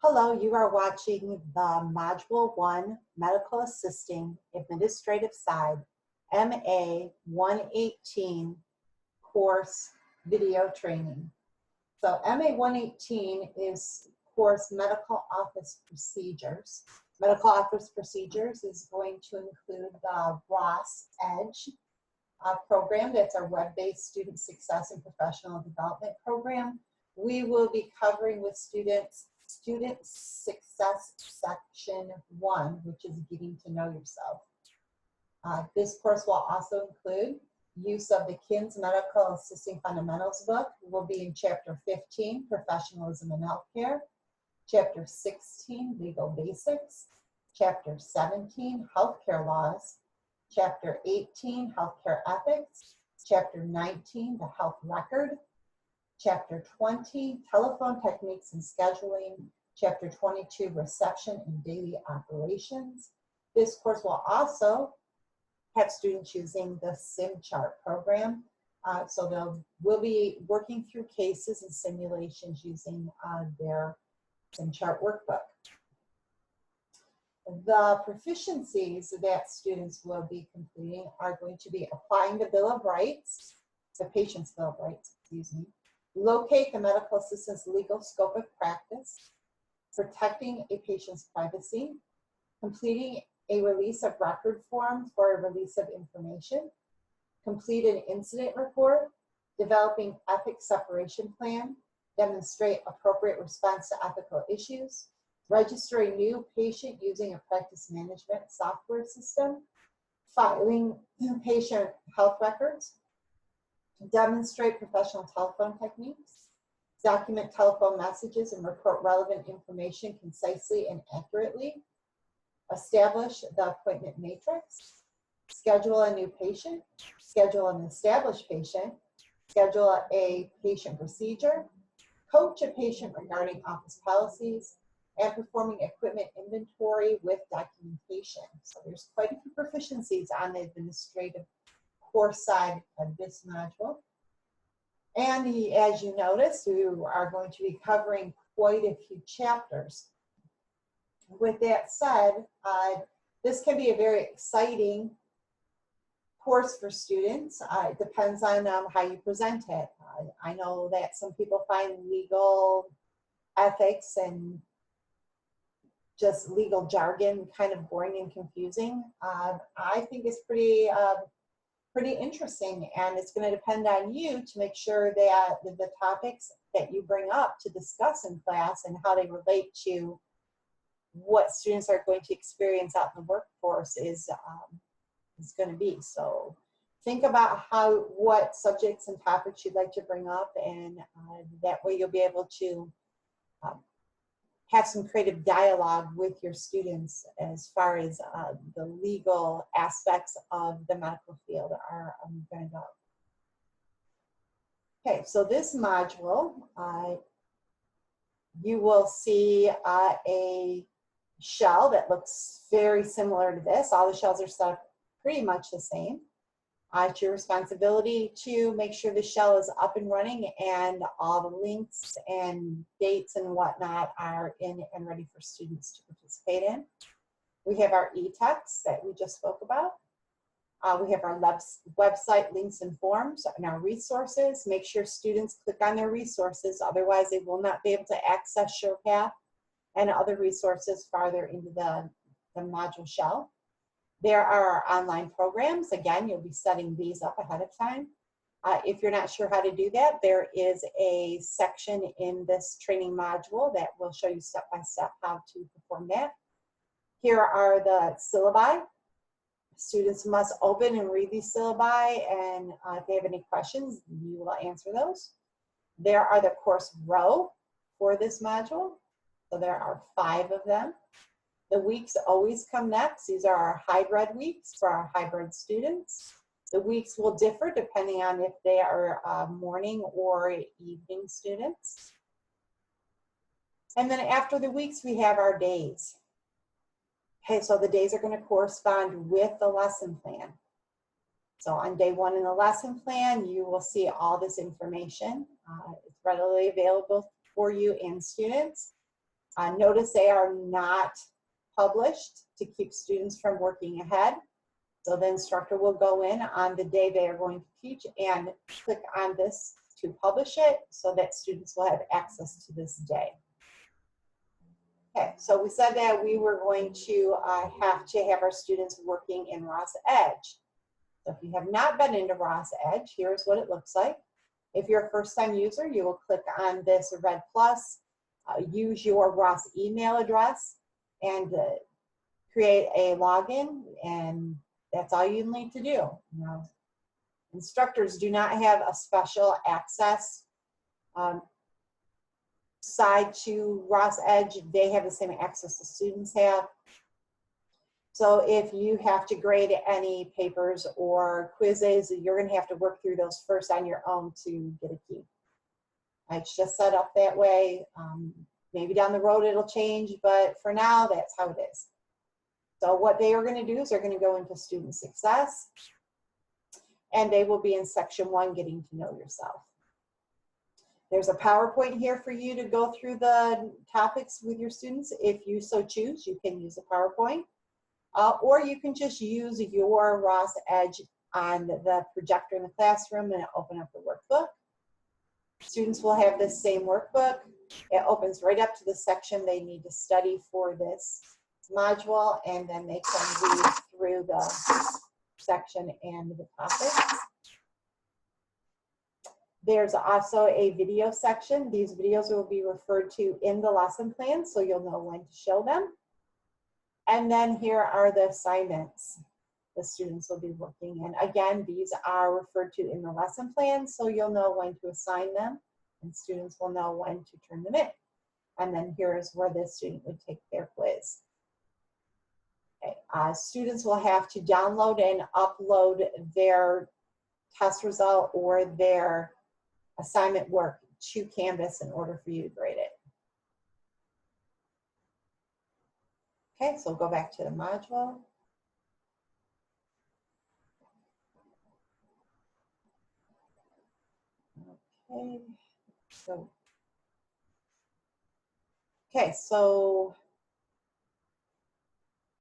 Hello, you are watching the Module 1 Medical Assisting Administrative Side MA118 course video training. So MA118 is course Medical Office Procedures. Medical Office Procedures is going to include the ROS EDGE program. That's our web-based student success and professional development program. We will be covering with students Student Success Section 1, which is getting to know yourself. This course will also include use of the KINS Medical Assisting Fundamentals book. We'll be in Chapter 15, Professionalism in Healthcare, Chapter 16, Legal Basics, Chapter 17, Healthcare Laws, Chapter 18, Healthcare Ethics, Chapter 19, the Health Record, Chapter 20, Telephone Techniques and Scheduling, Chapter 22, Reception and Daily Operations. This course will also have students using the SimChart program. So we'll be working through cases and simulations using their SimChart workbook. The proficiencies that students will be completing are going to be applying the Bill of Rights, the patient's Bill of Rights, excuse me, locate the medical assistant's legal scope of practice, protecting a patient's privacy, completing a release of record form for a release of information, complete an incident report, developing ethics separation plan, demonstrate appropriate response to ethical issues, register a new patient using a practice management software system, filing patient health records, demonstrate professional telephone techniques, document telephone messages and report relevant information concisely and accurately, establish the appointment matrix, schedule a new patient, schedule an established patient, schedule a patient procedure, coach a patient regarding office policies, and performing equipment inventory with documentation. So there's quite a few proficiencies on the administrative course side of this module. And as you notice, we are going to be covering quite a few chapters. With that said, this can be a very exciting course for students. It depends on how you present it. I know that some people find legal ethics and just legal jargon kind of boring and confusing. I think it's pretty interesting, and it's going to depend on you to make sure that the topics that you bring up to discuss in class and how they relate to what students are going to experience out in the workforce is going to be. So think about what subjects and topics you'd like to bring up, and that way you'll be able to have some creative dialogue with your students as far as the legal aspects of the medical field are going to go. Okay, so this module, you will see a shell that looks very similar to this. All the shells are set up pretty much the same. It's your responsibility to make sure the shell is up and running and all the links and dates and whatnot are in and ready for students to participate in. We have our e-text that we just spoke about. We have our website links and forms and our resources. Make sure students click on their resources, otherwise they will not be able to access SurePath and other resources farther into the module shell. There are our online programs. Again, you'll be setting these up ahead of time. If you're not sure how to do that, there is a section in this training module that will show you step-by-step how to perform that. Here are the syllabi. Students must open and read these syllabi, and if they have any questions, you will answer those. There are the course row for this module. So there are 5 of them. The weeks always come next. These are our hybrid weeks for our hybrid students. The weeks will differ depending on if they are morning or evening students. And then after the weeks, we have our days. Okay, so the days are going to correspond with the lesson plan. So on day 1 in the lesson plan, you will see all this information. It's readily available for you and students. Notice they are not published to keep students from working ahead. So the instructor will go in on the day they are going to teach and click on this to publish it so that students will have access to this day. Okay, so we said that we were going to have our students working in Ross Edge. So if you have not been into Ross Edge, here's what it looks like. If you're a first-time user, you will click on this red plus, use your Ross email address, and create a login, and that's all you need to do. Now, instructors do not have a special access side to Ross Edge. They have the same access the students have. So if you have to grade any papers or quizzes, you're going to have to work through those first on your own to get a key. It's just set up that way. Maybe down the road it'll change, but for now, that's how it is. So what they are going to do is they're going to go into student success, and they will be in section 1, getting to know yourself. There's a PowerPoint here for you to go through the topics with your students. If you so choose, you can use a PowerPoint, or you can just use your Ross Edge on the projector in the classroom and open up the workbook. Students will have this same workbook. It opens right up to the section they need to study for this module, and then they can read through the section and the topics. There's also a video section. These videos will be referred to in the lesson plan, so you'll know when to show them. And then here are the assignments the students will be working in. Again, these are referred to in the lesson plan, so you'll know when to assign them, and students will know when to turn them in. And then here is where the student would take their quiz. Okay. Students will have to download and upload their test result or their assignment work to Canvas in order for you to grade it. Okay, so go back to the module. Okay, so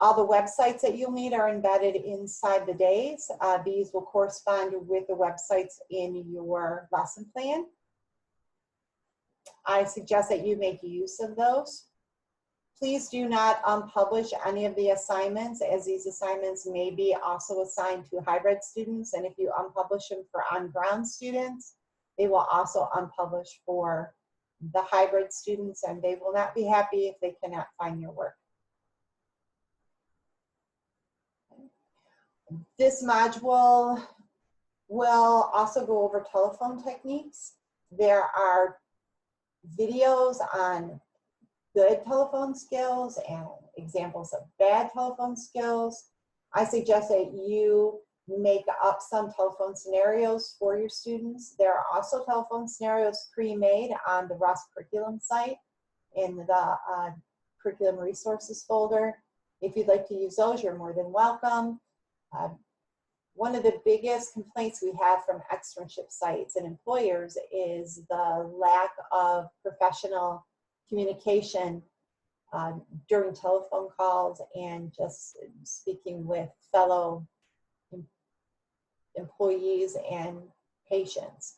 all the websites that you'll need are embedded inside the days. These will correspond with the websites in your lesson plan. I suggest that you make use of those. Please do not unpublish any of the assignments, as these assignments may be also assigned to hybrid students, and if you unpublish them for on-ground students, they will also unpublish for the hybrid students, and they will not be happy if they cannot find your work. This module will also go over telephone techniques. There are videos on good telephone skills and examples of bad telephone skills. I suggest that you make up some telephone scenarios for your students. There are also telephone scenarios pre-made on the Ross curriculum site in the curriculum resources folder. If you'd like to use those, you're more than welcome. One of the biggest complaints we have from externship sites and employers is the lack of professional communication during telephone calls and just speaking with fellow employees and patients.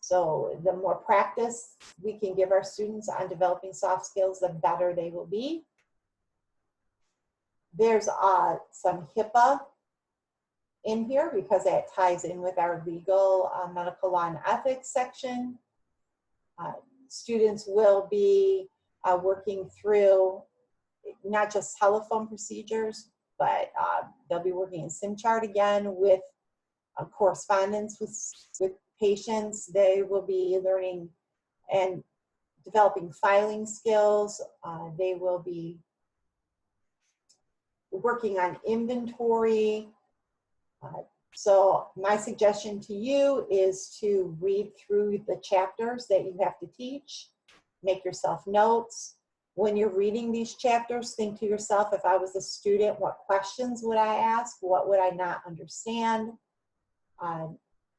So the more practice we can give our students on developing soft skills, the better they will be. There's some HIPAA in here because that ties in with our legal, medical law and ethics section. Students will be working through not just telephone procedures, but they'll be working in SimChart again with correspondence with patients. They will be learning and developing filing skills. They will be working on inventory. So my suggestion to you is to read through the chapters that you have to teach, make yourself notes. When you're reading these chapters, think to yourself, if I was a student, what questions would I ask? What would I not understand?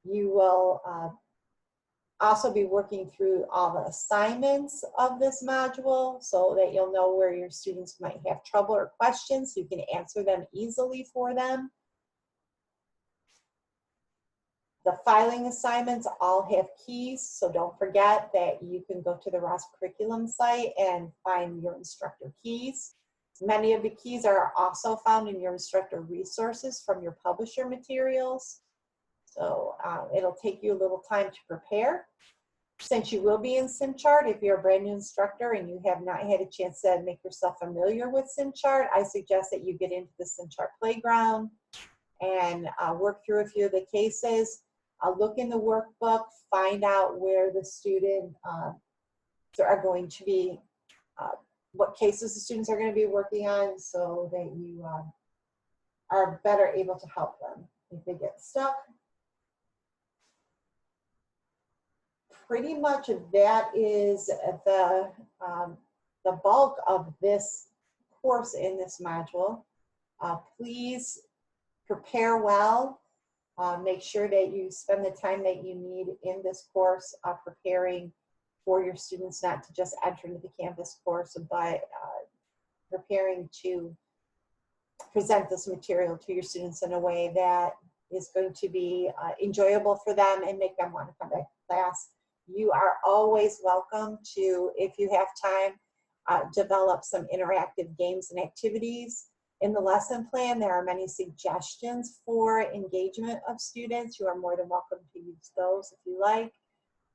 You will also be working through all the assignments of this module so that you'll know where your students might have trouble or questions so you can answer them easily for them. The filing assignments all have keys, so don't forget that you can go to the Ross curriculum site and find your instructor keys. Many of the keys are also found in your instructor resources from your publisher materials. So it'll take you a little time to prepare. Since you will be in SimChart, if you're a brand new instructor and you have not had a chance to make yourself familiar with SimChart, I suggest that you get into the SimChart playground and work through a few of the cases. Look in the workbook, find out where the student are going to be, what cases the students are going to be working on so that you are better able to help them if they get stuck. Pretty much that is the bulk of this course in this module. Please prepare well. Make sure that you spend the time that you need in this course preparing for your students, not to just enter into the Canvas course, but preparing to present this material to your students in a way that is going to be enjoyable for them and make them want to come back to class. You are always welcome to, if you have time, develop some interactive games and activities. In the lesson plan, there are many suggestions for engagement of students. You are more than welcome to use those if you like.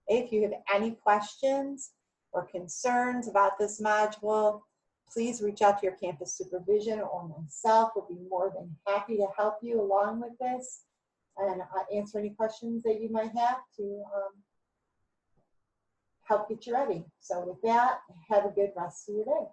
If you have any questions or concerns about this module, please reach out to your campus supervision or myself. We'll be more than happy to help you along with this and answer any questions that you might have to help get you ready. So with that, have a good rest of your day.